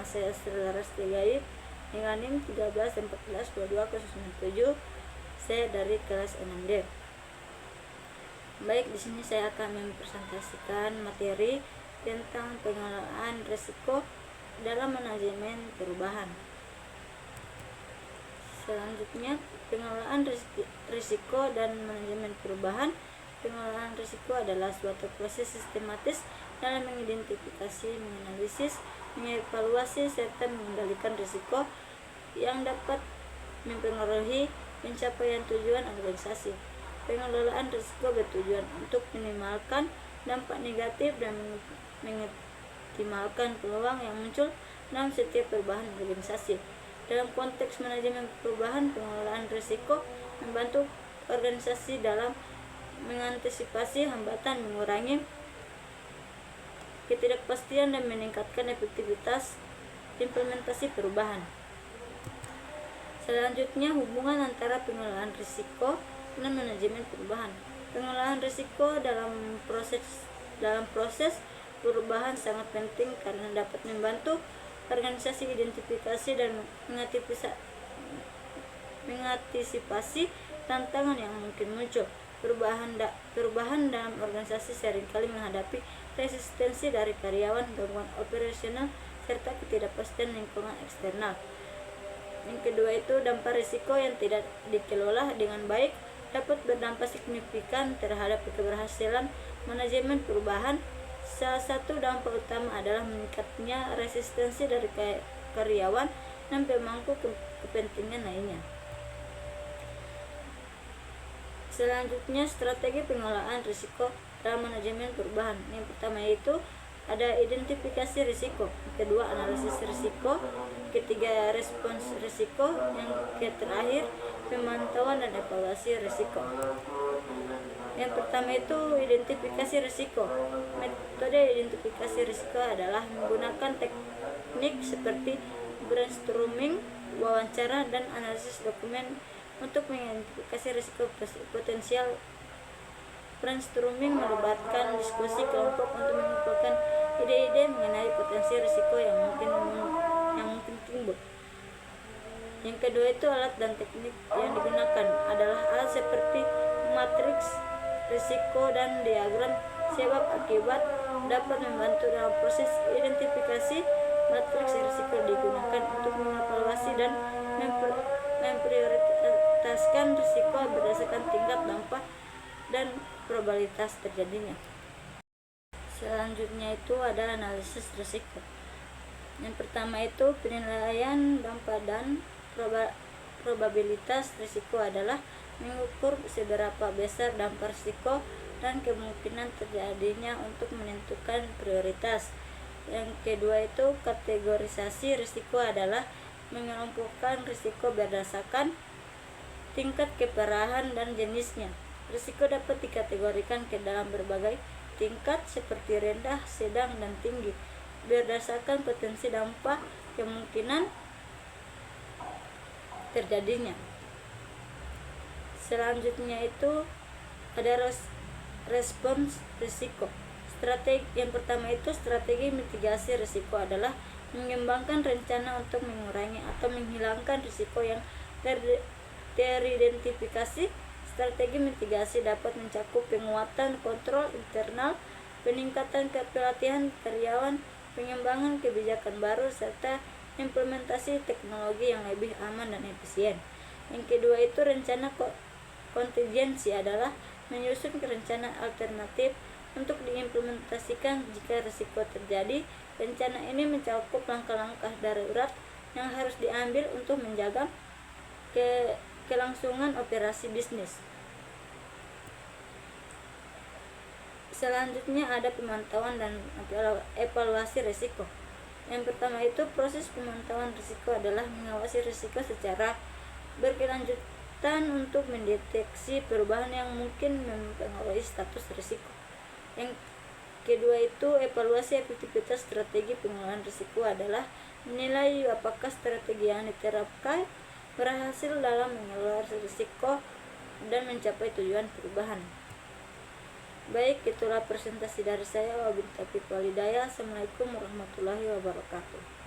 saya Selaras Tigaib dengan NIM 13 dan 14 22 97. Saya dari kelas 6D. Baik, di sini saya akan mempresentasikan materi tentang pengelolaan risiko dalam manajemen perubahan. Selanjutnya, pengelolaan risiko dan manajemen perubahan. Pengelolaan risiko adalah suatu proses sistematis dalam mengidentifikasi, menganalisis, mengevaluasi, serta mengendalikan risiko yang dapat mempengaruhi pencapaian tujuan organisasi. Pengelolaan risiko bertujuan untuk meminimalkan dampak negatif dan mengoptimalkan peluang yang muncul dalam setiap perubahan organisasi. Dalam konteks manajemen perubahan, pengelolaan risiko membantu organisasi dalam mengantisipasi hambatan, mengurangi ketidakpastian, dan meningkatkan efektivitas implementasi perubahan. Selanjutnya, hubungan antara pengelolaan risiko dan manajemen perubahan. Pengelolaan risiko dalam proses perubahan sangat penting karena dapat membantu organisasi identifikasi dan mengantisipasi tantangan yang mungkin muncul. Perubahan dalam organisasi seringkali menghadapi resistensi dari karyawan, gangguan operasional, serta ketidakpastian lingkungan eksternal. Yang kedua itu, dampak risiko yang tidak dikelola dengan baik dapat berdampak signifikan terhadap keberhasilan manajemen perubahan. Salah satu dampak utama adalah meningkatnya resistensi dari karyawan dan pemangku kepentingan lainnya. Selanjutnya, strategi pengelolaan risiko dalam manajemen perubahan. Yang pertama itu ada identifikasi risiko, kedua analisis risiko, ketiga respons risiko, yang terakhir pemantauan dan evaluasi risiko. Yang pertama itu identifikasi risiko. Metode identifikasi risiko adalah menggunakan teknik seperti brainstorming, wawancara, dan analisis dokumen untuk mengidentifikasi risiko potensial. Brainstorming melibatkan diskusi kelompok untuk mengumpulkan ide-ide mengenai potensi risiko yang mungkin timbul. Yang kedua itu alat dan teknik yang digunakan adalah alat seperti matriks risiko dan diagram sebab akibat dapat membantu dalam proses identifikasi. Matriks risiko digunakan untuk mengevaluasi dan memprioritaskan risiko berdasarkan tingkat dampak dan probabilitas terjadinya. Selanjutnya itu ada analisis risiko. Yang pertama itu penilaian dampak dan probabilitas risiko adalah mengukur seberapa besar dampak risiko dan kemungkinan terjadinya untuk menentukan prioritas. Yang kedua itu kategorisasi risiko adalah mengelompokkan risiko berdasarkan tingkat keparahan dan jenisnya. Risiko dapat dikategorikan ke dalam berbagai tingkat seperti rendah, sedang, dan tinggi berdasarkan potensi dampak kemungkinan terjadinya. Selanjutnya itu ada respons risiko. Yang pertama itu strategi mitigasi risiko adalah mengembangkan rencana untuk mengurangi atau menghilangkan risiko yang teridentifikasi. Strategi mitigasi dapat mencakup penguatan kontrol internal, peningkatan pelatihan karyawan, pengembangan kebijakan baru, serta implementasi teknologi yang lebih aman dan efisien. Yang kedua itu rencana kontingensi adalah menyusun rencana alternatif untuk diimplementasikan jika risiko terjadi. Rencana ini mencakup langkah-langkah darurat yang harus diambil untuk menjaga kelangsungan operasi bisnis. Selanjutnya ada pemantauan dan evaluasi risiko. Yang pertama itu proses pemantauan risiko adalah mengawasi risiko secara berkelanjutan untuk mendeteksi perubahan yang mungkin mempengaruhi status risiko. Yang kedua itu evaluasi efektivitas strategi pengelolaan risiko adalah menilai apakah strategi yang diterapkan berhasil dalam mengelola risiko dan mencapai tujuan perubahan. Baik, itulah presentasi dari saya. Wabillahi taufiq wal hidayah. Assalamualaikum warahmatullahi wabarakatuh.